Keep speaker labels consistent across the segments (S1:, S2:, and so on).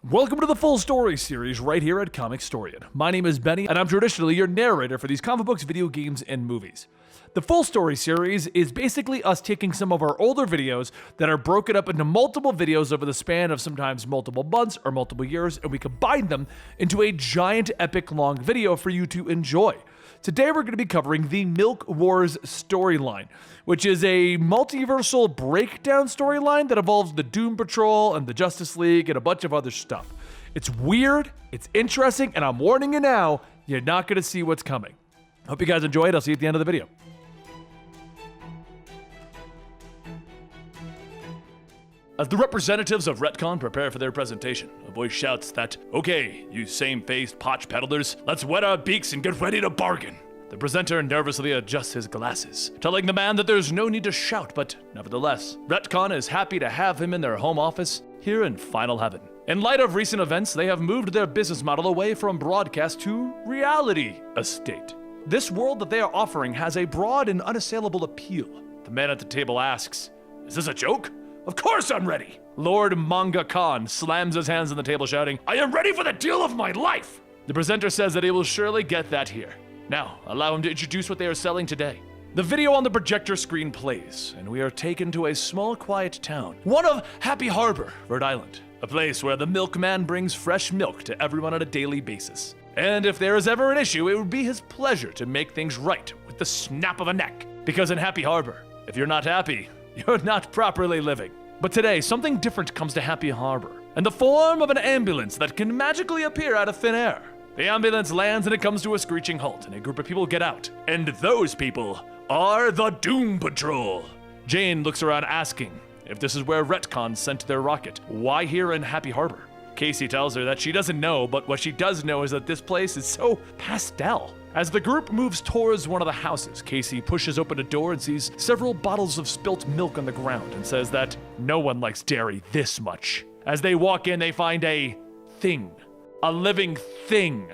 S1: Welcome to the full story series right here at Comicstorian. My name is Benny, and I'm traditionally your narrator for these comic books, video games, and movies. The full story series is basically us taking some of our older videos that are broken up into multiple videos over the span of sometimes multiple months or multiple years, and we combine them into a giant epic long video for you to enjoy. Today we're going to be covering the Milk Wars storyline, which is a multiversal breakdown storyline that involves the Doom Patrol and the Justice League and a bunch of other stuff. It's weird, it's interesting, and I'm warning you now, you're not going to see what's coming. Hope you guys enjoy it. I'll see you at the end of the video. As the representatives of retcon prepare for their presentation, a voice shouts that, "Okay, you same-faced potch peddlers, let's wet our beaks and get ready to bargain." The presenter nervously adjusts his glasses, telling the man that there's no need to shout, but nevertheless, retcon is happy to have him in their home office here in Final Heaven. In light of recent events, they have moved their business model away from broadcast to reality estate. This world that they are offering has a broad and unassailable appeal. The man at the table asks, "Is this a joke?" "Of course I'm ready!" Lord Manga Khan slams his hands on the table shouting, "I am ready for the deal of my life!" The presenter says that he will surely get that here. Now, allow him to introduce what they are selling today. The video on the projector screen plays, and we are taken to a small, quiet town, one of Happy Harbor, Rhode Island, a place where the milkman brings fresh milk to everyone on a daily basis. And if there is ever an issue, it would be his pleasure to make things right with the snap of a neck. Because in Happy Harbor, if you're not happy, you're not properly living. But today, something different comes to Happy Harbor, in the form of an ambulance that can magically appear out of thin air. The ambulance lands and it comes to a screeching halt, and a group of people get out. And those people are the Doom Patrol. Jane looks around asking if this is where retcon sent their rocket. Why here in Happy Harbor? Casey tells her that she doesn't know, but what she does know is that this place is so pastel. As the group moves towards one of the houses, Casey pushes open a door and sees several bottles of spilt milk on the ground and says that no one likes dairy this much. As they walk in, they find a thing. A living thing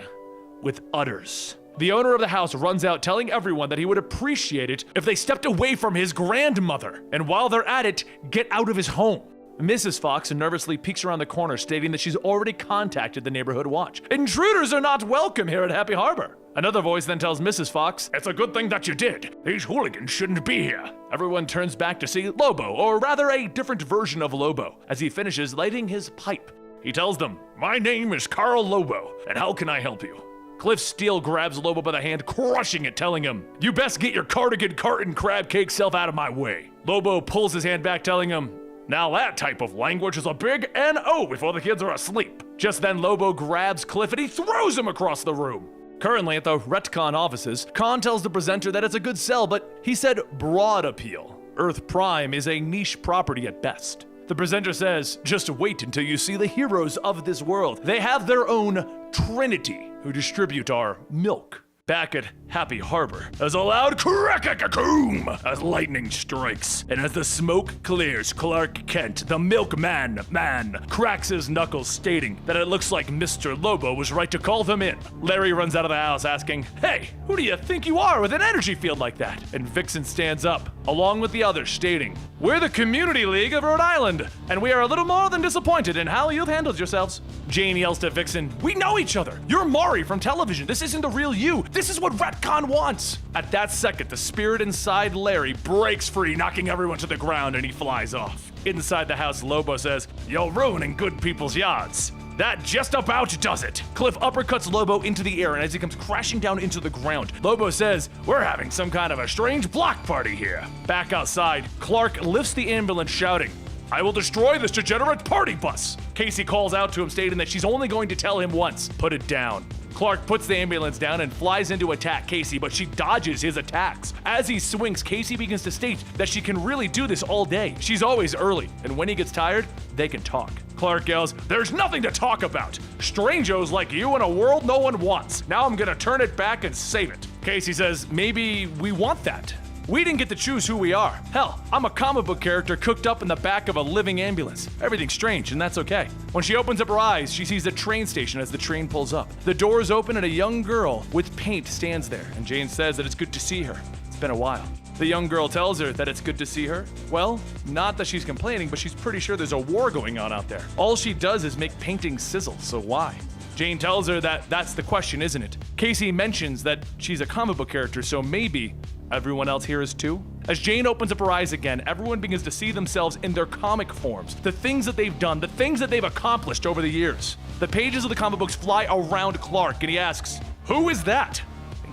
S1: with udders. The owner of the house runs out telling everyone that he would appreciate it if they stepped away from his grandmother, and while they're at it, get out of his home. Mrs. Fox nervously peeks around the corner, stating that she's already contacted the neighborhood watch. Intruders are not welcome here at Happy Harbor. Another voice then tells Mrs. Fox, "It's a good thing that you did. These hooligans shouldn't be here." Everyone turns back to see Lobo, or rather a different version of Lobo, as he finishes lighting his pipe. He tells them, "My name is Carl Lobo, and how can I help you?" Cliff Steele grabs Lobo by the hand, crushing it, telling him, "You best get your cardigan carton crab cake self out of my way." Lobo pulls his hand back, telling him, "Now that type of language is a big N-O before the kids are asleep." Just then Lobo grabs Cliff and he throws him across the room. Currently at the retcon offices, Khan tells the presenter that it's a good sell, but he said broad appeal. Earth Prime is a niche property at best. The presenter says, "Just wait until you see the heroes of this world. They have their own Trinity who distribute our milk." Back at Happy Harbor, there's a loud crack-a-coom as lightning strikes, and as the smoke clears, Clark Kent, the milkman man, cracks his knuckles, stating that it looks like Mr. Lobo was right to call them in. Larry runs out of the house asking, "Hey, who do you think you are with an energy field like that?" And Vixen stands up, along with the others, stating, "We're the Community League of Rhode Island, and we are a little more than disappointed in how you've handled yourselves." Jane yells to Vixen, "We know each other. You're Maury from television. This isn't the real you. This is what retcon wants." At that second, the spirit inside Larry breaks free, knocking everyone to the ground, and he flies off. Inside the house, Lobo says, "You're ruining good people's yards." That just about does it. Cliff uppercuts Lobo into the air, and as he comes crashing down into the ground, Lobo says, "We're having some kind of a strange block party here." Back outside, Clark lifts the ambulance, shouting, "I will destroy this degenerate party bus." Casey calls out to him, stating that she's only going to tell him once, "Put it down." Clark puts the ambulance down and flies in to attack Casey, but she dodges his attacks. As he swings, Casey begins to state that she can really do this all day. She's always early, and when he gets tired, they can talk. Clark yells, "There's nothing to talk about. Strangos like you in a world no one wants. Now I'm gonna turn it back and save it." Casey says, "Maybe we want that. We didn't get to choose who we are. Hell, I'm a comic book character cooked up in the back of a living ambulance. Everything's strange, and that's okay." When she opens up her eyes, she sees the train station as the train pulls up. The doors open and a young girl with paint stands there, and Jane says that it's good to see her. It's been a while. The young girl tells her that it's good to see her. Well, not that she's complaining, but she's pretty sure there's a war going on out there. All she does is make paintings sizzle, so why? Jane tells her that that's the question, isn't it? Casey mentions that she's a comic book character, so maybe everyone else here is too? As Jane opens up her eyes again, everyone begins to see themselves in their comic forms, the things that they've done, the things that they've accomplished over the years. The pages of the comic books fly around Clark, and he asks, "Who is that?"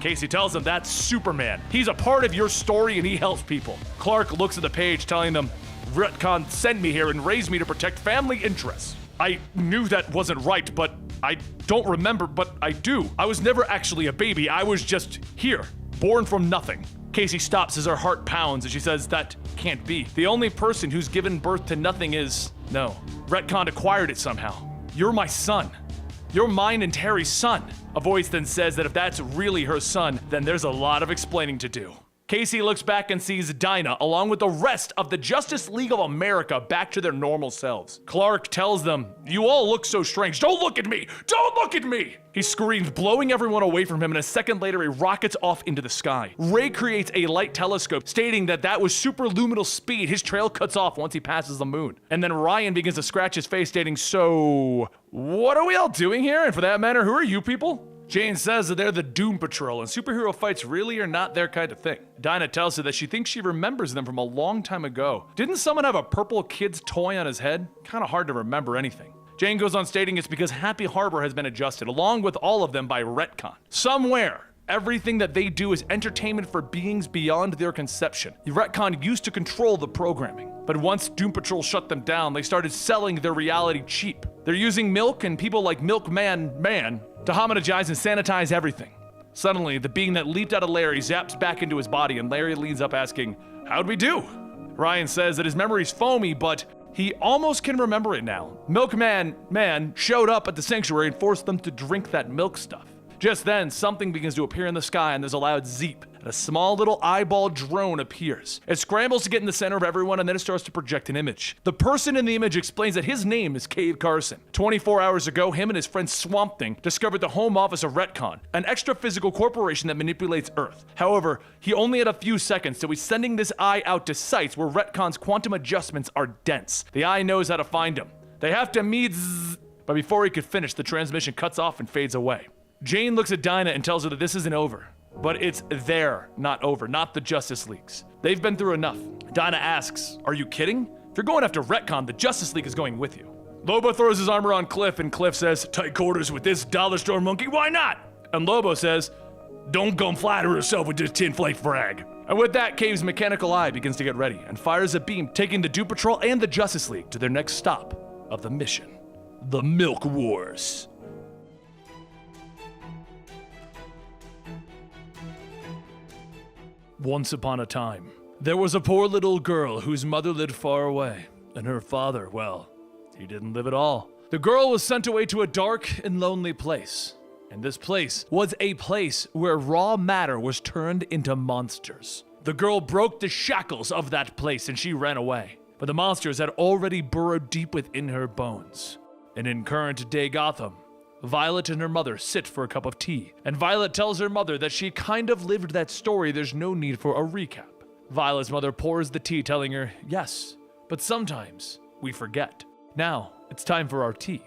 S1: Casey tells him that's Superman. He's a part of your story and he helps people. Clark looks at the page telling them, "Retcon sent me here and raised me to protect family interests. I knew that wasn't right, but I don't remember, but I do. I was never actually a baby. I was just here, born from nothing." Casey stops as her heart pounds and she says that can't be. The only person who's given birth to nothing is, no, Retcon acquired it somehow. You're my son. You're mine and Terry's son. A voice then says that if that's really her son, then there's a lot of explaining to do. Casey looks back and sees Dinah, along with the rest of the Justice League of America, back to their normal selves. Clark tells them, "You all look so strange. Don't look at me! Don't look at me!" He screams, blowing everyone away from him, and a second later he rockets off into the sky. Ray creates a light telescope, stating that that was superluminal speed. His trail cuts off once he passes the moon. And then Ryan begins to scratch his face, stating, "So, what are we all doing here? And for that matter, who are you people?" Jane says that they're the Doom Patrol, and superhero fights really are not their kind of thing. Dinah tells her that she thinks she remembers them from a long time ago. Didn't someone have a purple kid's toy on his head? Kinda hard to remember anything. Jane goes on stating it's because Happy Harbor has been adjusted, along with all of them, by retcon. Somewhere, everything that they do is entertainment for beings beyond their conception. The retcon used to control the programming, but once Doom Patrol shut them down, they started selling their reality cheap. They're using milk and people like Milkman Man to homologize and sanitize everything. Suddenly, the being that leaped out of Larry zaps back into his body, and Larry leans up asking, "How'd we do?" Ryan says that his memory's foamy, but he almost can remember it now. Milkman Man showed up at the sanctuary and forced them to drink that milk stuff. Just then, something begins to appear in the sky, and there's a loud zeep, and a small little eyeball drone appears. It scrambles to get in the center of everyone, and then it starts to project an image. The person in the image explains that his name is Cave Carson. 24 hours ago, him and his friend Swamp Thing discovered the home office of Retcon, an extra-physical corporation that manipulates Earth. However, he only had a few seconds, so he's sending this eye out to sites where Retcon's quantum adjustments are dense. The eye knows how to find him. They have to meet but before he could finish, the transmission cuts off and fades away. Jane looks at Dinah and tells her that this isn't over. But it's their not over, not the Justice League's. They've been through enough. Dinah asks, "Are you kidding? If you're going after Retcon, the Justice League is going with you." Lobo throws his armor on Cliff, and Cliff says, "Tight quarters with this dollar store monkey, why not?" And Lobo says, "Don't come flatter herself with this tinplate frag." And with that, Cave's mechanical eye begins to get ready and fires a beam, taking the Doom Patrol and the Justice League to their next stop of the mission, the Milk Wars. Once upon a time, there was a poor little girl whose mother lived far away, and her father, well, he didn't live at all. The girl was sent away to a dark and lonely place, and this place was a place where raw matter was turned into monsters. The girl broke the shackles of that place and she ran away, but the monsters had already burrowed deep within her bones. And in current day Gotham, Violet and her mother sit for a cup of tea, and Violet tells her mother that she kind of lived that story, there's no need for a recap. Violet's mother pours the tea, telling her, "Yes, but sometimes we forget. Now, it's time for our tea."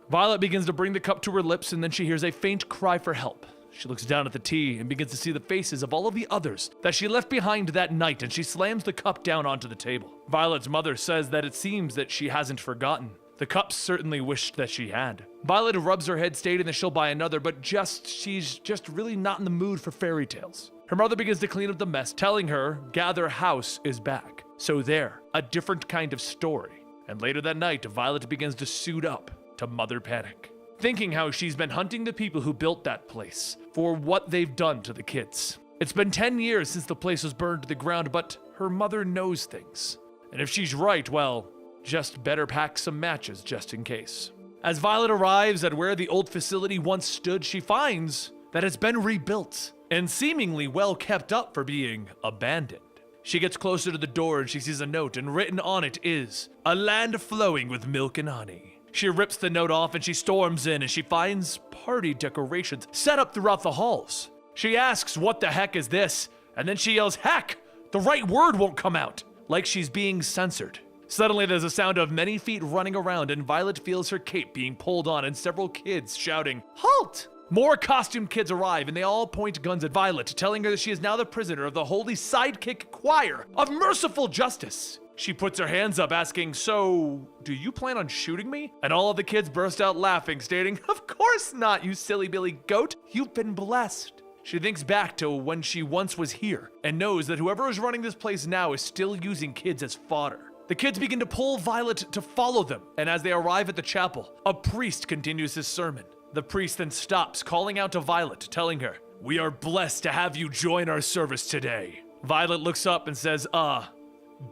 S1: Violet begins to bring the cup to her lips, and then she hears a faint cry for help. She looks down at the tea and begins to see the faces of all of the others that she left behind that night, and she slams the cup down onto the table. Violet's mother says that it seems that she hasn't forgotten. The cup certainly wished that she had. Violet rubs her head, stating that she'll buy another, but she's just really not in the mood for fairy tales. Her mother begins to clean up the mess, telling her Gather House is back. So there, a different kind of story. And later that night, Violet begins to suit up to Mother Panic, thinking how she's been hunting the people who built that place for what they've done to the kids. It's been 10 years since the place was burned to the ground, but her mother knows things. And if she's right, well, just better pack some matches just in case. As Violet arrives at where the old facility once stood, she finds that it's been rebuilt and seemingly well kept up for being abandoned. She gets closer to the door and she sees a note, and written on it is, "A land flowing with milk and honey." She rips the note off and she storms in, and she finds party decorations set up throughout the halls. She asks, "What the heck is this?" And then she yells, "Heck! The right word won't come out. Like she's being censored. Suddenly there's a sound of many feet running around and Violet feels her cape being pulled on and several kids shouting, "Halt!" More costumed kids arrive and they all point guns at Violet, telling her that she is now the prisoner of the Holy Sidekick Choir of Merciful Justice. She puts her hands up asking, "So, do you plan on shooting me?" And all of the kids burst out laughing, stating, "Of course not, you silly Billy Goat. You've been blessed." She thinks back to when she once was here and knows that whoever is running this place now is still using kids as fodder. The kids begin to pull Violet to follow them, and as they arrive at the chapel, a priest continues his sermon. The priest then stops, calling out to Violet, telling her, "We are blessed to have you join our service today." Violet looks up and says,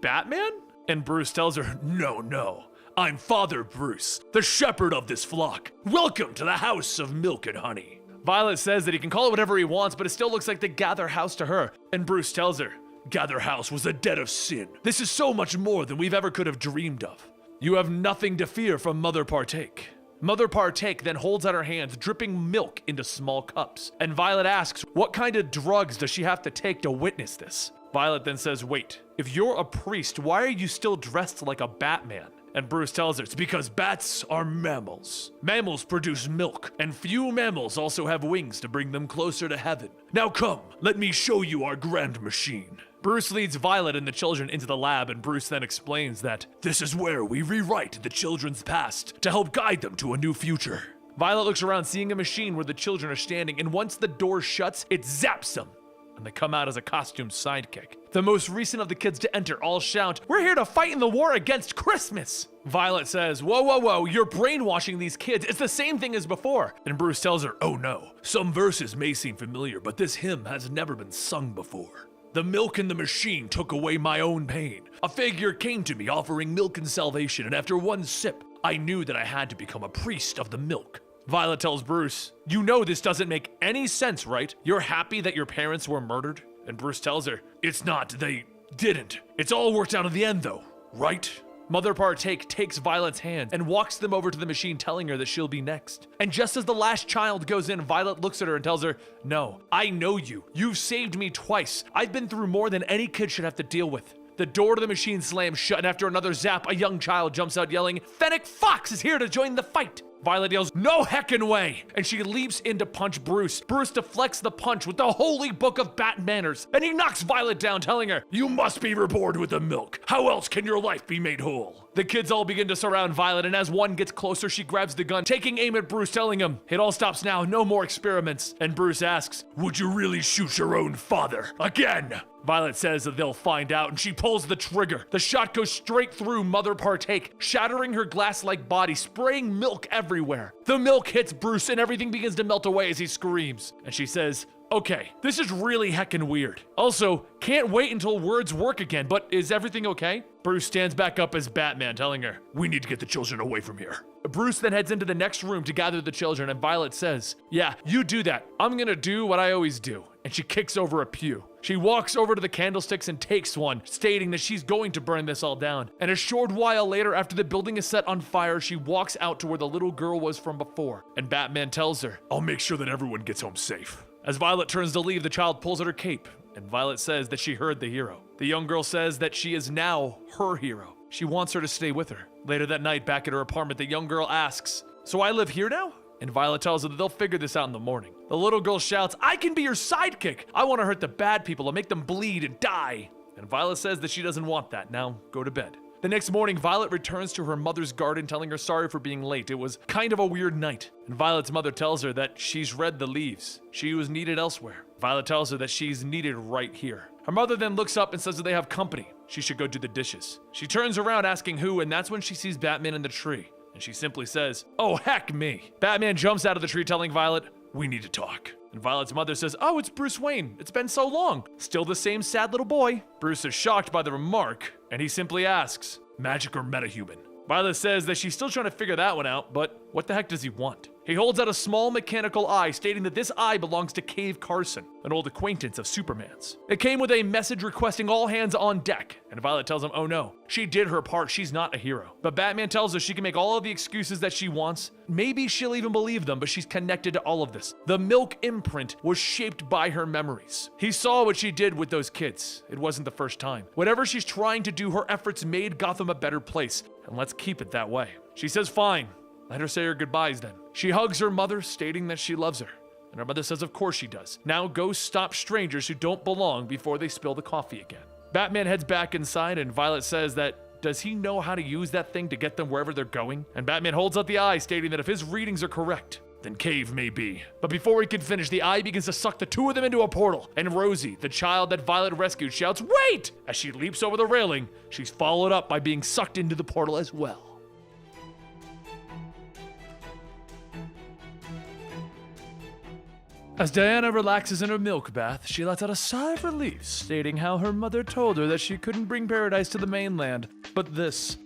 S1: Batman? And Bruce tells her, No, I'm Father Bruce, the shepherd of this flock. Welcome to the house of milk and honey." Violet says that he can call it whatever he wants, but it still looks like the Gather House to her. And Bruce tells her, "Gather House was a den of sin. This is so much more than we've ever could have dreamed of. You have nothing to fear from Mother Partake." Mother Partake then holds out her hands, dripping milk into small cups. And Violet asks, what kind of drugs does she have to take to witness this? Violet then says, "Wait, if you're a priest, why are you still dressed like a Batman?" And Bruce tells her, "It's because bats are mammals. Mammals produce milk, and few mammals also have wings to bring them closer to heaven. Now come, let me show you our grand machine." Bruce leads Violet and the children into the lab, and Bruce then explains that this is where we rewrite the children's past to help guide them to a new future. Violet looks around, seeing a machine where the children are standing, and once the door shuts, it zaps them, and they come out as a costumed sidekick. The most recent of the kids to enter all shout, "We're here to fight in the war against Christmas!" Violet says, Whoa, you're brainwashing these kids. It's the same thing as before." And Bruce tells her, "Oh no, some verses may seem familiar, but this hymn has never been sung before. The milk in the machine took away my own pain. A figure came to me offering milk and salvation, and after one sip, I knew that I had to become a priest of the milk." Violet tells Bruce, "You know this doesn't make any sense, right? You're happy that your parents were murdered?" And Bruce tells her, "It's not, they didn't. It's all worked out in the end though, right?" Mother Partake takes Violet's hand and walks them over to the machine, telling her that she'll be next. And just as the last child goes in, Violet looks at her and tells her, "No, I know you. You've saved me twice. I've been through more than any kid should have to deal with." The door to the machine slams shut, and after another zap, a young child jumps out yelling, "Fennec Fox is here to join the fight!" Violet yells, "No heckin' way!" And she leaps in to punch Bruce. Bruce deflects the punch with the holy book of bat manners, and he knocks Violet down, telling her, "You must be reborn with the milk. How else can your life be made whole?" The kids all begin to surround Violet, and as one gets closer, she grabs the gun, taking aim at Bruce, telling him, "It all stops now, no more experiments." And Bruce asks, "Would you really shoot your own father again?" Violet says that they'll find out, and she pulls the trigger. The shot goes straight through Mother Partake, shattering her glass-like body, spraying milk everywhere. The milk hits Bruce, and everything begins to melt away as he screams. And she says, "Okay, this is really heckin' weird. Also, can't wait until words work again, but is everything okay?" Bruce stands back up as Batman, telling her, "We need to get the children away from here." Bruce then heads into the next room to gather the children, and Violet says, "Yeah, you do that. I'm gonna do what I always do." And she kicks over a pew. She walks over to the candlesticks and takes one, stating that she's going to burn this all down. And a short while later, after the building is set on fire, she walks out to where the little girl was from before. And Batman tells her, "I'll make sure that everyone gets home safe." As Violet turns to leave, the child pulls at her cape, and Violet says that she heard the hero. The young girl says that she is now her hero. She wants her to stay with her. Later that night, back at her apartment, the young girl asks, "So I live here now?" And Violet tells her that they'll figure this out in the morning. The little girl shouts, "I can be your sidekick! I want to hurt the bad people and make them bleed and die!" And Violet says that she doesn't want that. Now, go to bed. The next morning, Violet returns to her mother's garden, telling her sorry for being late. It was kind of a weird night. And Violet's mother tells her that she's read the leaves. She was needed elsewhere. Violet tells her that she's needed right here. Her mother then looks up and says that they have company. She should go do the dishes. She turns around asking who, and that's when she sees Batman in the tree. And she simply says, "Oh, heck me." Batman jumps out of the tree, telling Violet, "We need to talk." And Violet's mother says, "Oh, it's Bruce Wayne. It's been so long. Still the same sad little boy." Bruce is shocked by the remark, and he simply asks, "Magic or metahuman?" Violet says that she's still trying to figure that one out, but what the heck does he want? He holds out a small mechanical eye, stating that this eye belongs to Cave Carson, an old acquaintance of Superman's. It came with a message requesting all hands on deck, and Violet tells him, oh no, she did her part, she's not a hero. But Batman tells her she can make all of the excuses that she wants. Maybe she'll even believe them, but she's connected to all of this. The milk imprint was shaped by her memories. He saw what she did with those kids. It wasn't the first time. Whatever she's trying to do, her efforts made Gotham a better place, and let's keep it that way. She says fine. Let her say her goodbyes then. She hugs her mother, stating that she loves her. And her mother says of course she does. Now go stop strangers who don't belong before they spill the coffee again. Batman heads back inside and Violet says that does he know how to use that thing to get them wherever they're going? And Batman holds out the eye, stating that if his readings are correct, then Cave may be. But before he can finish, the eye begins to suck the two of them into a portal. And Rosie, the child that Violet rescued, shouts, wait! As she leaps over the railing, she's followed up by being sucked into the portal as well. As Diana relaxes in her milk bath, she lets out a sigh of relief, stating how her mother told her that she couldn't bring paradise to the mainland. But this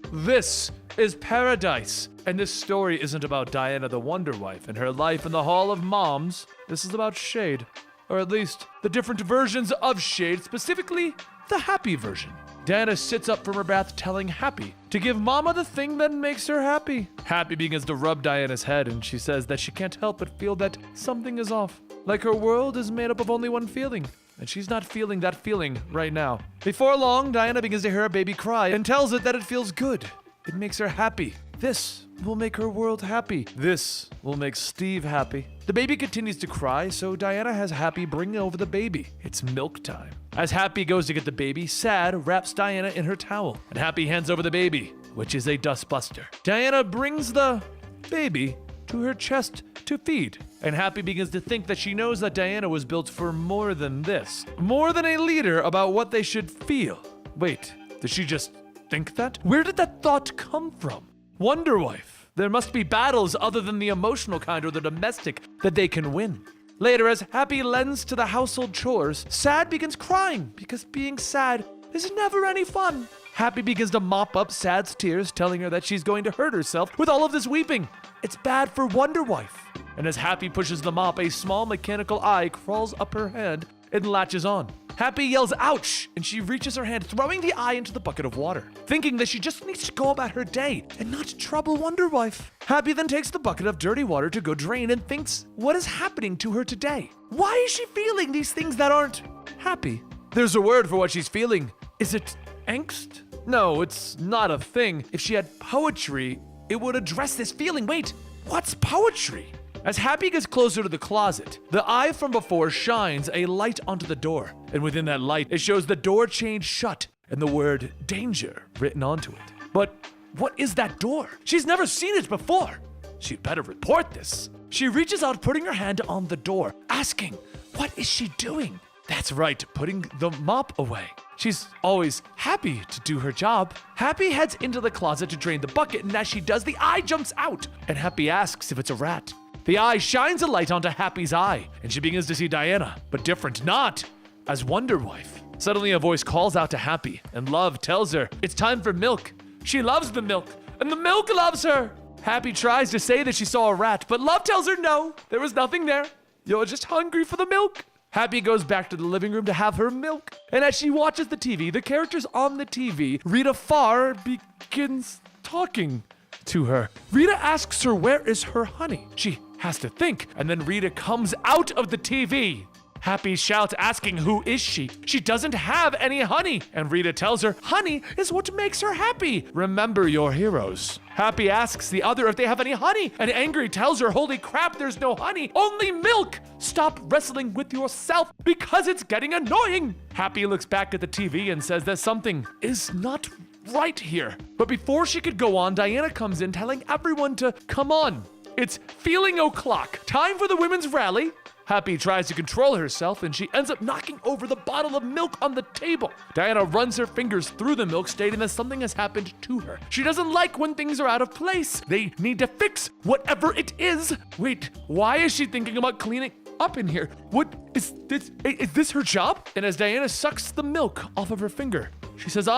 S1: is paradise. And this story isn't about Diana the Wonder Wife and her life in the Hall of Moms. This is about Shade. Or at least, the different versions of Shade, specifically the happy version. Diana sits up from her bath telling Happy to give Mama the thing that makes her happy. Happy begins to rub Diana's head and she says that she can't help but feel that something is off. Like her world is made up of only one feeling, and she's not feeling that feeling right now. Before long, Diana begins to hear her baby cry and tells it that it feels good. It makes her happy. This will make her world happy. This will make Steve happy. The baby continues to cry, so Diana has Happy bring over the baby. It's milk time. As Happy goes to get the baby, Sad wraps Diana in her towel, and Happy hands over the baby, which is a dustbuster. Diana brings the baby to her chest to feed, and Happy begins to think that she knows that Diana was built for more than this. More than a leader about what they should feel. Wait, did she just think that? Where did that thought come from? Wonder Wife. There must be battles other than the emotional kind or the domestic that they can win. Later, as Happy lends to the household chores, Sad begins crying because being sad is never any fun. Happy begins to mop up Sad's tears, telling her that she's going to hurt herself with all of this weeping. It's bad for Wonder Wife. And as Happy pushes the mop, a small mechanical eye crawls up her hand and latches on. Happy yells, ouch, and she reaches her hand, throwing the eye into the bucket of water, thinking that she just needs to go about her day and not trouble Wonder Wife. Happy then takes the bucket of dirty water to go drain and thinks, what is happening to her today? Why is she feeling these things that aren't happy? There's a word for what she's feeling. Is it angst? No, it's not a thing. If she had poetry, it would address this feeling. Wait, what's poetry? As Happy gets closer to the closet, the eye from before shines a light onto the door. And within that light, it shows the door chain shut and the word danger written onto it. But what is that door? She's never seen it before. She'd better report this. She reaches out, putting her hand on the door, asking, what is she doing? That's right, putting the mop away. She's always happy to do her job. Happy heads into the closet to drain the bucket, and as she does, the eye jumps out, and Happy asks if it's a rat. The eye shines a light onto Happy's eye, and she begins to see Diana, but different, not as Wonder Wife. Suddenly a voice calls out to Happy, and Love tells her it's time for milk. She loves the milk, and the milk loves her. Happy tries to say that she saw a rat, but Love tells her no, there was nothing there. You're just hungry for the milk. Happy goes back to the living room to have her milk, and as she watches the TV, the characters on the TV, Rita Farr begins talking to her. Rita asks her where is her honey. She has to think, and then Rita comes out of the TV. Happy shouts, asking who is she? She doesn't have any honey. And Rita tells her, honey is what makes her happy. Remember your heroes. Happy asks the other if they have any honey, and Angry tells her, holy crap, there's no honey, only milk. Stop wrestling with yourself because it's getting annoying. Happy looks back at the TV and says that something is not right here. But before she could go on, Diana comes in telling everyone to come on. It's feeling o'clock. Time for the women's rally. Happy tries to control herself and she ends up knocking over the bottle of milk on the table. Diana runs her fingers through the milk, stating that something has happened to her. She doesn't like when things are out of place. They need to fix whatever it is. Wait, why is she thinking about cleaning up in here? What is this? Is this her job? And as Diana sucks the milk off of her finger, she says,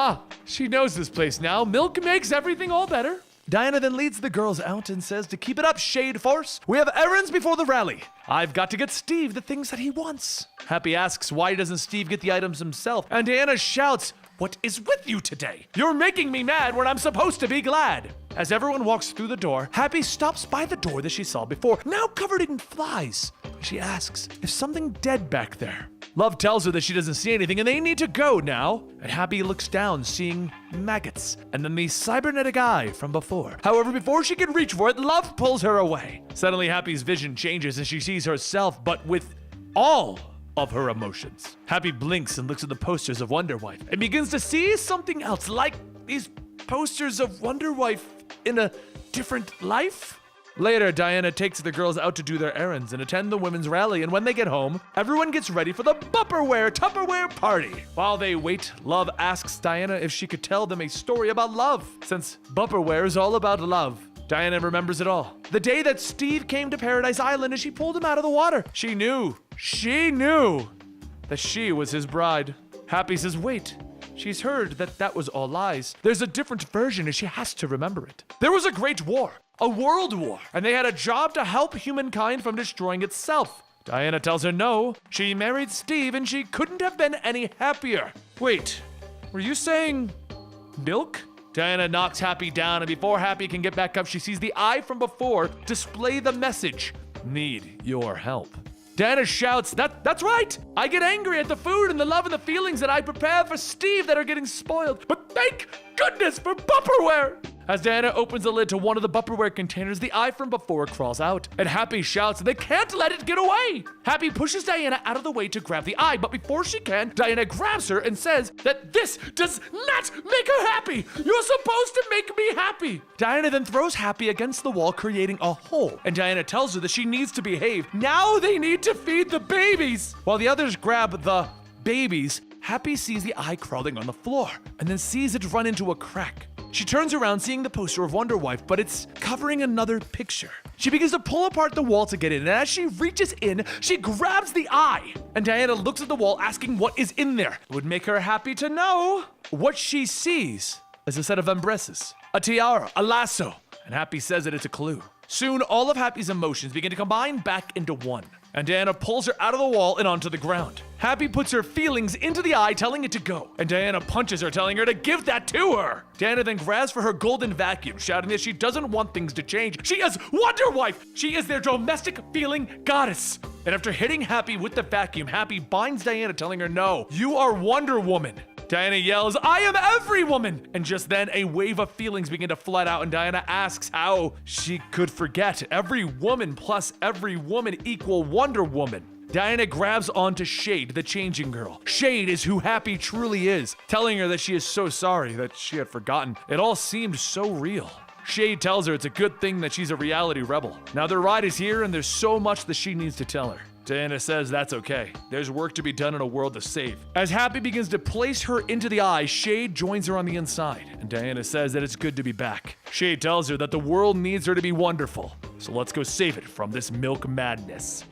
S1: she knows this place now. Milk makes everything all better. Diana then leads the girls out and says to keep it up, Shade Force. We have errands before the rally. I've got to get Steve the things that he wants. Happy asks why doesn't Steve get the items himself, and Diana shouts, what is with you today? You're making me mad when I'm supposed to be glad. As everyone walks through the door, Happy stops by the door that she saw before, now covered in flies. She asks if something dead back there. Love tells her that she doesn't see anything and they need to go now. And Happy looks down, seeing maggots and then the cybernetic eye from before. However, before she can reach for it, Love pulls her away. Suddenly, Happy's vision changes and she sees herself, but with all of her emotions. Happy blinks and looks at the posters of Wonder Wife and begins to see something else, like these posters of Wonder Wife in a different life. Later, Diana takes the girls out to do their errands and attend the women's rally, and when they get home, everyone gets ready for the Tupperware party. While they wait, Love asks Diana if she could tell them a story about love, since Bupperware is all about love. Diana remembers it all. The day that Steve came to Paradise Island and she pulled him out of the water. She knew that she was his bride. Happy says, wait, she's heard that was all lies. There's a different version and she has to remember it. There was a great war, a world war, and they had a job to help humankind from destroying itself. Diana tells her no, she married Steve and she couldn't have been any happier. Wait, were you saying milk? Diana knocks Happy down, and before Happy can get back up, she sees the eye from before display the message, need your help. Diana shouts, that's right! I get angry at the food and the love and the feelings that I prepare for Steve that are getting spoiled, but thank goodness for Bupperware! As Diana opens the lid to one of the Bupperware containers, the eye from before crawls out, and Happy shouts, they can't let it get away! Happy pushes Diana out of the way to grab the eye, but before she can, Diana grabs her and says that this does not make her happy! You're supposed to make me happy! Diana then throws Happy against the wall, creating a hole, and Diana tells her that she needs to behave. Now they need to feed the babies! While the others grab the babies, Happy sees the eye crawling on the floor, and then sees it run into a crack. She turns around, seeing the poster of Wonder Wife, but it's covering another picture. She begins to pull apart the wall to get in, and as she reaches in, she grabs the eye. And Diana looks at the wall, asking what is in there. It would make her happy to know. What she sees is a set of embraces, a tiara, a lasso, and Happy says that it's a clue. Soon, all of Happy's emotions begin to combine back into one, and Diana pulls her out of the wall and onto the ground. Happy puts her feelings into the eye, telling it to go, and Diana punches her, telling her to give that to her. Diana then grabs for her golden vacuum, shouting that she doesn't want things to change. She is Wonder Wife! She is their domestic feeling goddess! And after hitting Happy with the vacuum, Happy binds Diana, telling her, no, you are Wonder Woman. Diana yells, I am every woman! And just then, a wave of feelings begin to flood out, and Diana asks how she could forget. Every woman plus every woman equal Wonder Woman. Diana grabs onto Shade, the changing girl. Shade is who Happy truly is, telling her that she is so sorry that she had forgotten. It all seemed so real. Shade tells her it's a good thing that she's a reality rebel. Now their ride is here, and there's so much that she needs to tell her. Diana says that's okay. There's work to be done in a world to save. As Happy begins to place her into the eye, Shade joins her on the inside, and Diana says that it's good to be back. Shade tells her that the world needs her to be wonderful, so let's go save it from this milk madness.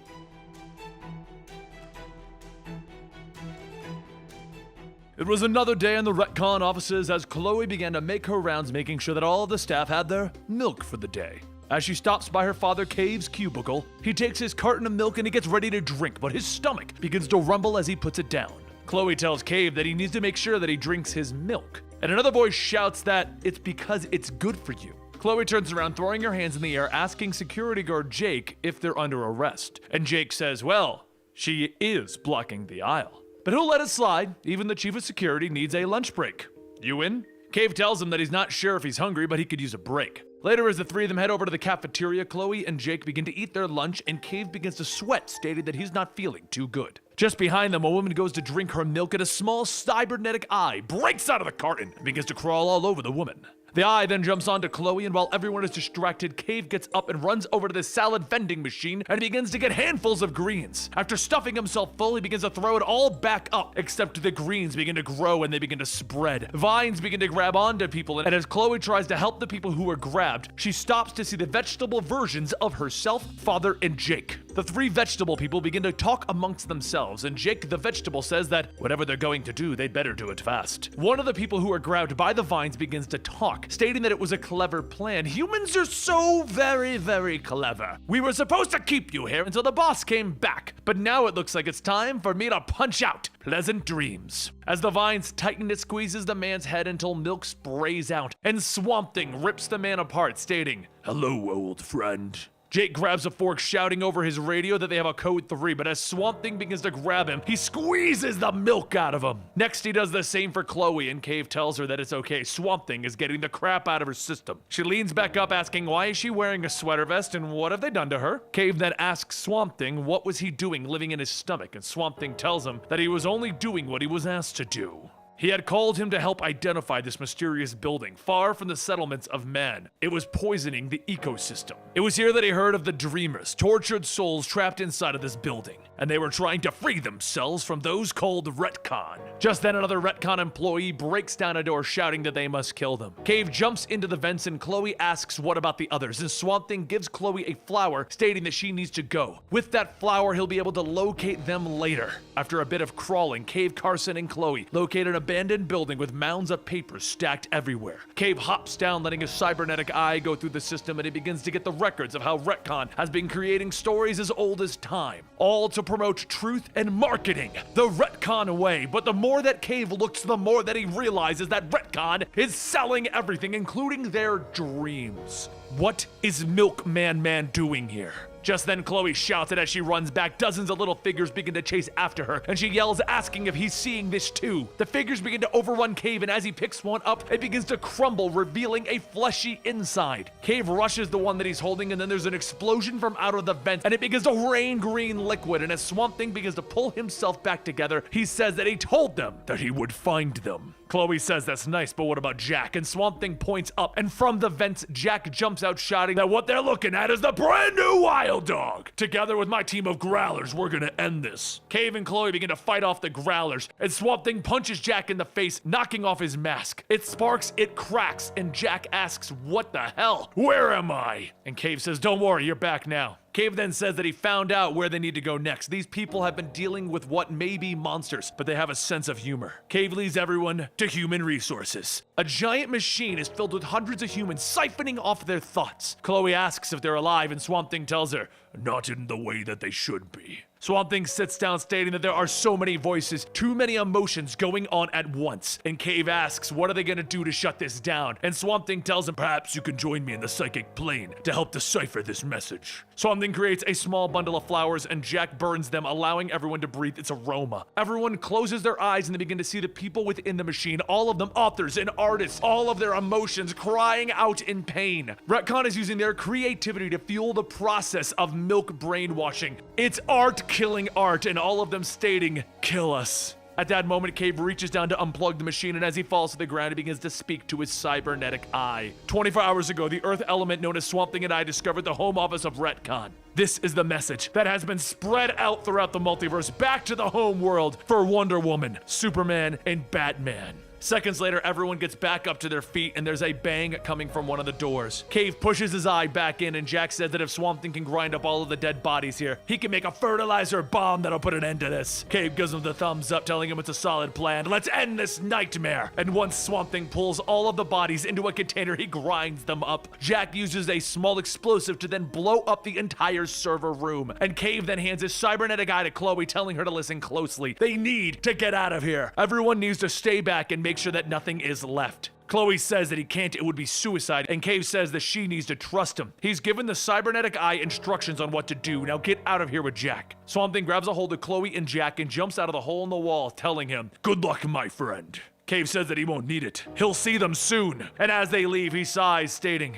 S1: It was another day in the retcon offices as Chloe began to make her rounds, making sure that all of the staff had their milk for the day. As she stops by her father Cave's cubicle, he takes his carton of milk and he gets ready to drink, but his stomach begins to rumble as he puts it down. Chloe tells Cave that he needs to make sure that he drinks his milk, and another voice shouts that it's because it's good for you. Chloe turns around, throwing her hands in the air, asking security guard Jake if they're under arrest. And Jake says, well, she is blocking the aisle. But he'll let it slide. Even the chief of security needs a lunch break. You in? Cave tells him that he's not sure if he's hungry, but he could use a break. Later, as the three of them head over to the cafeteria, Chloe and Jake begin to eat their lunch, and Cave begins to sweat, stating that he's not feeling too good. Just behind them, a woman goes to drink her milk, and a small cybernetic eye breaks out of the carton and begins to crawl all over the woman. The eye then jumps onto Chloe, and while everyone is distracted, Cave gets up and runs over to the salad vending machine and begins to get handfuls of greens. After stuffing himself full, he begins to throw it all back up, except the greens begin to grow and they begin to spread. Vines begin to grab onto people, and as Chloe tries to help the people who are grabbed, she stops to see the vegetable versions of herself, father, and Jake. The three vegetable people begin to talk amongst themselves, and Jake the vegetable says that whatever they're going to do, they'd better do it fast. One of the people who are grabbed by the vines begins to talk, stating that it was a clever plan. Humans are so very, very clever. We were supposed to keep you here until the boss came back, but now it looks like it's time for me to punch out. Pleasant dreams. As the vines tighten, it squeezes the man's head until milk sprays out, and Swamp Thing rips the man apart, stating, "Hello, old friend." Jake grabs a fork, shouting over his radio that they have a code 3, but as Swamp Thing begins to grab him, he squeezes the milk out of him. Next, he does the same for Chloe, and Cave tells her that it's okay. Swamp Thing is getting the crap out of her system. She leans back up, asking why is she wearing a sweater vest and what have they done to her? Cave then asks Swamp Thing what was he doing living in his stomach, and Swamp Thing tells him that he was only doing what he was asked to do. He had called him to help identify this mysterious building, far from the settlements of man. It was poisoning the ecosystem. It was here that he heard of the dreamers, tortured souls trapped inside of this building, and they were trying to free themselves from those called retcon. Just then, another retcon employee breaks down a door, shouting that they must kill them. Cave jumps into the vents, and Chloe asks what about the others, and Swamp Thing gives Chloe a flower, stating that she needs to go. With that flower, he'll be able to locate them later. After a bit of crawling, Cave, Carson, and Chloe locate an abandoned building with mounds of papers stacked everywhere. Cave hops down, letting his cybernetic eye go through the system, and he begins to get the records of how retcon has been creating stories as old as time, all to promote truth and marketing the retcon way. But the more that Cave looks, the more that he realizes that retcon is selling everything, including their dreams. What is Milkman Man doing here? Just then, Chloe shouts, and as she runs back, dozens of little figures begin to chase after her, and she yells, asking if he's seeing this too. The figures begin to overrun Cave, and as he picks one up, it begins to crumble, revealing a fleshy inside. Cave rushes the one that he's holding, and then there's an explosion from out of the vent, and it begins to rain green liquid, and as Swamp Thing begins to pull himself back together, he says that he told them that he would find them. Chloe says that's nice, but what about Jack? And Swamp Thing points up, and from the vents, Jack jumps out, shouting that what they're looking at is the brand new Wild Dog. Together with my team of growlers, we're gonna end this. Cave and Chloe begin to fight off the growlers, and Swamp Thing punches Jack in the face, knocking off his mask. It sparks, it cracks, and Jack asks, what the hell? Where am I? And Cave says, don't worry, you're back now. Cave then says that he found out where they need to go next. These people have been dealing with what may be monsters, but they have a sense of humor. Cave leads everyone to human resources. A giant machine is filled with hundreds of humans siphoning off their thoughts. Chloe asks if they're alive, and Swamp Thing tells her, not in the way that they should be. Swamp Thing sits down, stating that there are so many voices, too many emotions going on at once. And Cave asks, what are they gonna do to shut this down? And Swamp Thing tells him, perhaps you can join me in the psychic plane to help decipher this message. Swamp Thing creates a small bundle of flowers, and Jack burns them, allowing everyone to breathe its aroma. Everyone closes their eyes, and they begin to see the people within the machine, all of them authors and artists, all of their emotions crying out in pain. Retcon is using their creativity to fuel the process of milk brainwashing. It's art killing art, and all of them stating, kill us. At that moment, Cave reaches down to unplug the machine, and as he falls to the ground, he begins to speak to his cybernetic eye. 24 hours ago, the Earth element known as Swamp Thing and I discovered the home office of retcon. This is the message that has been spread out throughout the multiverse, back to the home world for Wonder Woman, Superman, and Batman. Seconds later, everyone gets back up to their feet, and there's a bang coming from one of the doors. Cave pushes his eye back in, and Jack says that if Swamp Thing can grind up all of the dead bodies here, he can make a fertilizer bomb that'll put an end to this. Cave gives him the thumbs up, telling him it's a solid plan. Let's end this nightmare. And once Swamp Thing pulls all of the bodies into a container, he grinds them up. Jack uses a small explosive to then blow up the entire server room. And Cave then hands his cybernetic eye to Chloe, telling her to listen closely. They need to get out of here. Everyone needs to stay back and make sure that nothing is left. Chloe says that he can't, it would be suicide, and Cave says that she needs to trust him. He's given the cybernetic eye instructions on what to do. Now get out of here with Jack. Swamp Thing grabs a hold of Chloe and Jack and jumps out of the hole in the wall, telling him, good luck, my friend. Cave says that he won't need it. He'll see them soon. And as they leave, he sighs, stating,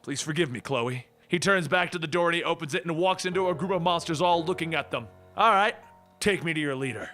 S1: please forgive me, Chloe. He turns back to the door and he opens it and walks into a group of monsters all looking at them. All right, take me to your leader.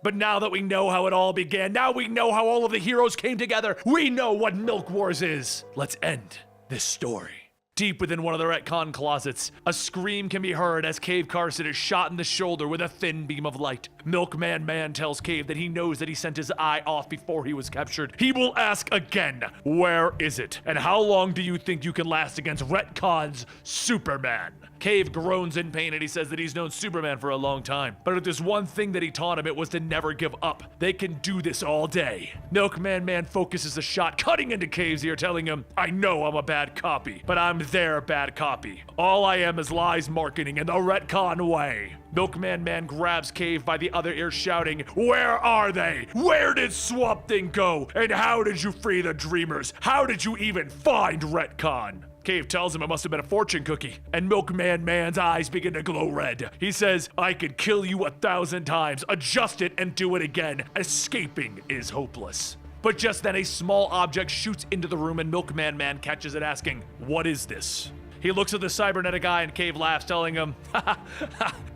S1: But now that we know how it all began, now we know how all of the heroes came together, we know what Milk Wars is. Let's end this story. Deep within one of the retcon closets, a scream can be heard as Cave Carson is shot in the shoulder with a thin beam of light. Milkman Man tells Cave that he knows that he sent his eye off before he was captured. He will ask again, where is it? And how long do you think you can last against retcon's Superman? Cave groans in pain and he says that he's known Superman for a long time. But if there's one thing that he taught him, it was to never give up. They can do this all day. Milkman Man focuses the shot, cutting into Cave's ear, telling him, I know I'm a bad copy, but I'm their bad copy. All I am is lies marketing in the retcon way. Milkman Man grabs Cave by the other ear, shouting, where are they? Where did Swamp Thing go? And how did you free the Dreamers? How did you even find retcon? Cave tells him it must have been a fortune cookie, and Milkman Man's eyes begin to glow red. He says, I could kill you 1,000 times, adjust it, and do it again. Escaping is hopeless. But just then a small object shoots into the room and Milkman Man catches it, asking, what is this? He looks at the cybernetic eye and Cave laughs, telling him,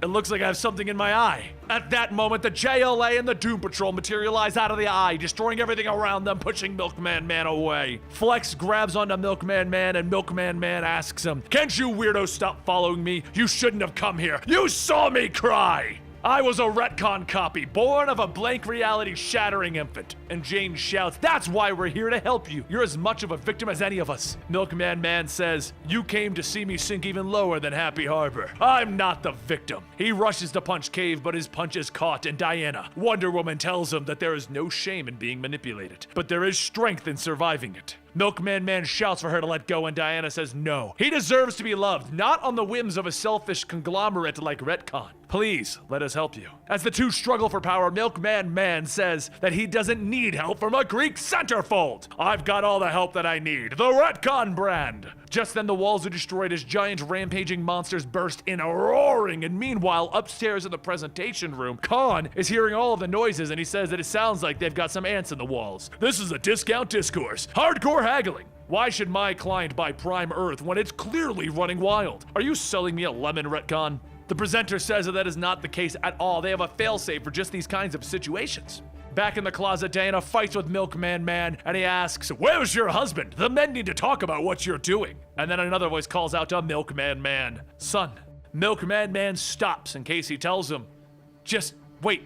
S1: it looks like I have something in my eye. At that moment, the JLA and the Doom Patrol materialize out of the eye, destroying everything around them, pushing Milkman Man away. Flex grabs onto Milkman Man and Milkman Man asks him, can't you weirdos stop following me? You shouldn't have come here. You saw me cry! I was a retcon copy, born of a blank reality shattering infant. And Jane shouts, that's why we're here to help you. You're as much of a victim as any of us. Milkman Man says, you came to see me sink even lower than Happy Harbor. I'm not the victim. He rushes to punch Cave, but his punch is caught, and Diana, Wonder Woman, tells him that there is no shame in being manipulated, but there is strength in surviving it. Milkman Man shouts for her to let go, and Diana says no. He deserves to be loved, not on the whims of a selfish conglomerate like retcon. Please, let us help you. As the two struggle for power, Milkman Man says that he doesn't need help from a Greek centerfold. I've got all the help that I need. The retcon brand. Just then the walls are destroyed as giant rampaging monsters burst in, roaring, and meanwhile upstairs in the presentation room, Khan is hearing all of the noises and he says that it sounds like they've got some ants in the walls. This is a discount discourse. Hardcore haggling. Why should my client buy Prime Earth when it's clearly running wild? Are you selling me a lemon, retcon? The presenter says that is not the case at all. They have a failsafe for just these kinds of situations. Back in the closet, Diana fights with Milkman Man, and he asks, where's your husband? The men need to talk about what you're doing. And then another voice calls out to Milkman Man, son. Milkman Man stops in case he tells him, just wait,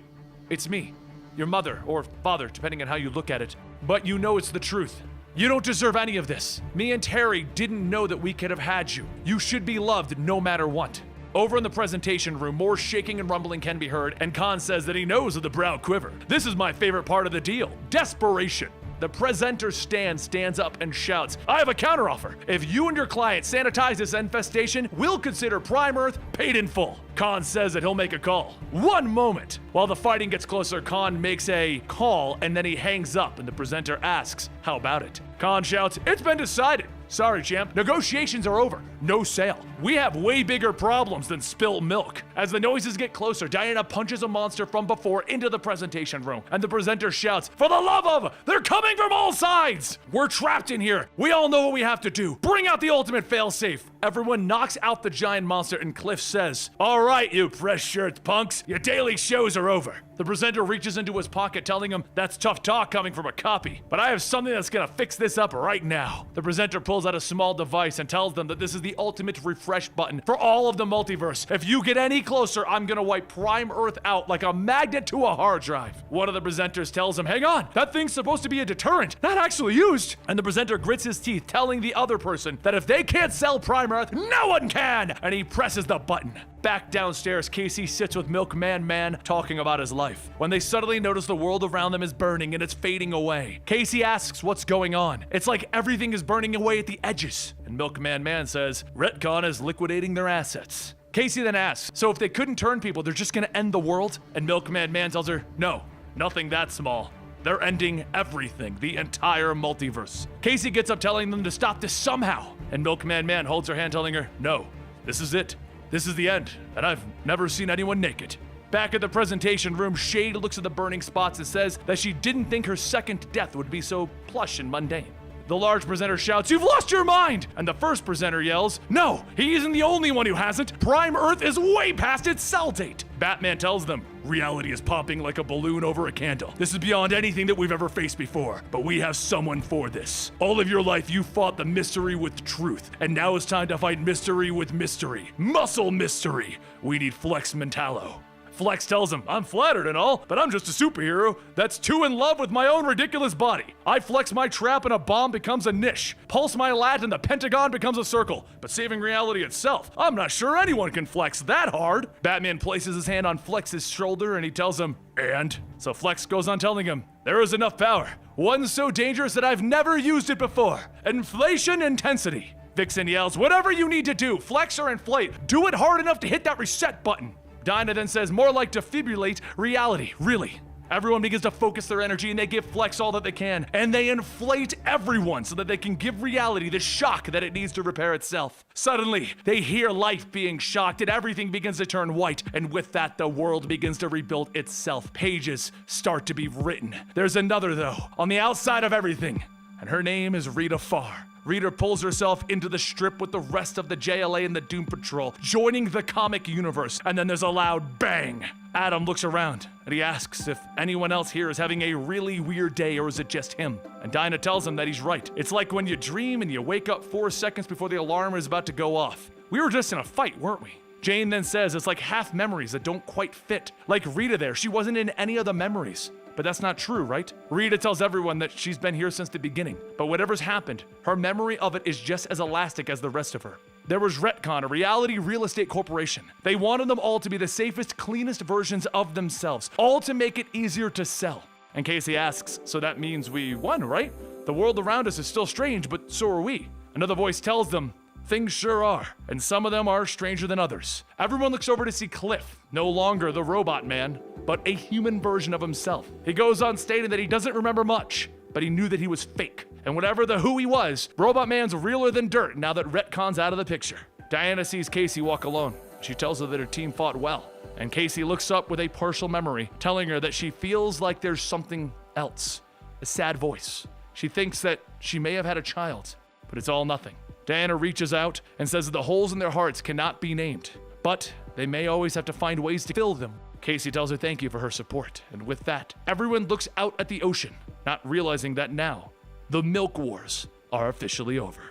S1: it's me, your mother or father, depending on how you look at it. But you know it's the truth. You don't deserve any of this. Me and Terry didn't know that we could have had you. You should be loved no matter what. Over in the presentation room, more shaking and rumbling can be heard, and Khan says that he knows of the brow quiver. This is my favorite part of the deal. Desperation. The presenter stands up and shouts, I have a counteroffer. If you and your client sanitize this infestation, we'll consider Prime Earth paid in full. Khan says that he'll make a call. One moment. While the fighting gets closer, Khan makes a call and then he hangs up and the presenter asks, how about it? Khan shouts, it's been decided. Sorry, champ. Negotiations are over. No sale. We have way bigger problems than spilled milk. As the noises get closer, Diana punches a monster from before into the presentation room, and the presenter shouts, for the love of, they're coming from all sides! We're trapped in here. We all know what we have to do. Bring out the ultimate failsafe. Everyone knocks out the giant monster, and Cliff says, all right, you press shirts punks, your daily shows are over. The presenter reaches into his pocket, telling him, that's tough talk coming from a copy, but I have something that's gonna fix this up right now. The presenter pulls out a small device and tells them that this is the ultimate refresh button for all of the multiverse. If you get any closer, I'm gonna wipe Prime Earth out like a magnet to a hard drive. One of the presenters tells him, hang on, that thing's supposed to be a deterrent, not actually used. And the presenter grits his teeth, telling the other person that if they can't sell Prime Earth, no one can! And he presses the button. Back downstairs, Casey sits with Milkman Man talking about his life, when they suddenly notice the world around them is burning and it's fading away. Casey asks what's going on. It's like everything is burning away at the edges. And Milkman Man says, retcon is liquidating their assets. Casey then asks, so if they couldn't turn people, they're just gonna end the world? And Milkman Man tells her, no, nothing that small. They're ending everything, the entire multiverse. Casey gets up telling them to stop this somehow. And Milkman Man holds her hand telling her, no, this is it. This is the end, and I've never seen anyone naked. Back at the presentation room, Shade looks at the burning spots and says that she didn't think her second death would be so plush and mundane. The large presenter shouts, you've lost your mind! And the first presenter yells, no, he isn't the only one who hasn't. Prime Earth is way past its sell date. Batman tells them, reality is popping like a balloon over a candle. This is beyond anything that we've ever faced before, but we have someone for this. All of your life you fought the mystery with truth, and now it's time to fight mystery with mystery. Muscle mystery. We need Flex Mentallo. Flex tells him, I'm flattered and all, but I'm just a superhero that's too in love with my own ridiculous body. I flex my trap and a bomb becomes a niche. Pulse my lat and the pentagon becomes a circle. But saving reality itself, I'm not sure anyone can flex that hard. Batman places his hand on Flex's shoulder and he tells him, and? So Flex goes on telling him, there is enough power. One so dangerous that I've never used it before. Inflation intensity. Vixen yells, whatever you need to do, flex or inflate, do it hard enough to hit that reset button. Dinah then says, more like defibrillate reality, really. Everyone begins to focus their energy and they give Flex all that they can, and they inflate everyone so that they can give reality the shock that it needs to repair itself. Suddenly, they hear life being shocked and everything begins to turn white, and with that, the world begins to rebuild itself. Pages start to be written. There's another, though, on the outside of everything, and her name is Rita Farr. Rita pulls herself into the strip with the rest of the JLA and the Doom Patrol, joining the comic universe, and then there's a loud bang. Adam looks around, and he asks if anyone else here is having a really weird day or is it just him? And Dinah tells him that he's right. It's like when you dream and you wake up 4 seconds before the alarm is about to go off. We were just in a fight, weren't we? Jane then says it's like half memories that don't quite fit. Like Rita there, she wasn't in any of the memories. But that's not true, right? Rita tells everyone that she's been here since the beginning, but whatever's happened, her memory of it is just as elastic as the rest of her. There was Retcon, a reality real estate corporation. They wanted them all to be the safest, cleanest versions of themselves, all to make it easier to sell. And Casey asks, so that means we won, right? The world around us is still strange, but so are we. Another voice tells them, things sure are, and some of them are stranger than others. Everyone looks over to see Cliff, no longer the robot man, but a human version of himself. He goes on stating that he doesn't remember much, but he knew that he was fake. And whatever the who he was, Robot Man's realer than dirt now that Retcon's out of the picture. Diana sees Casey walk alone. She tells her that her team fought well. And Casey looks up with a partial memory, telling her that she feels like there's something else. A sad voice. She thinks that she may have had a child, but it's all nothing. Diana reaches out and says that the holes in their hearts cannot be named, but they may always have to find ways to fill them. Casey tells her thank you for her support, and with that, everyone looks out at the ocean, not realizing that now, the Milk Wars are officially over.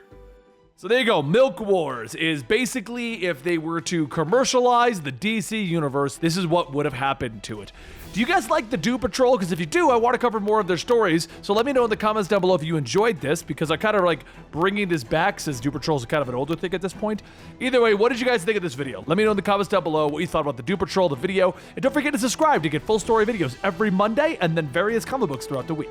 S2: So there you go. Milk Wars is basically if they were to commercialize the DC universe, this is what would have happened to it. Do you guys like the Doom Patrol? Because if you do, I want to cover more of their stories. So let me know in the comments down below if you enjoyed this, because I kind of like bringing this back since Doom Patrol is kind of an older thing at this point. Either way, what did you guys think of this video? Let me know in the comments down below what you thought about the Doom Patrol, the video. And don't forget to subscribe to get full story videos every Monday and then various comic books throughout the week.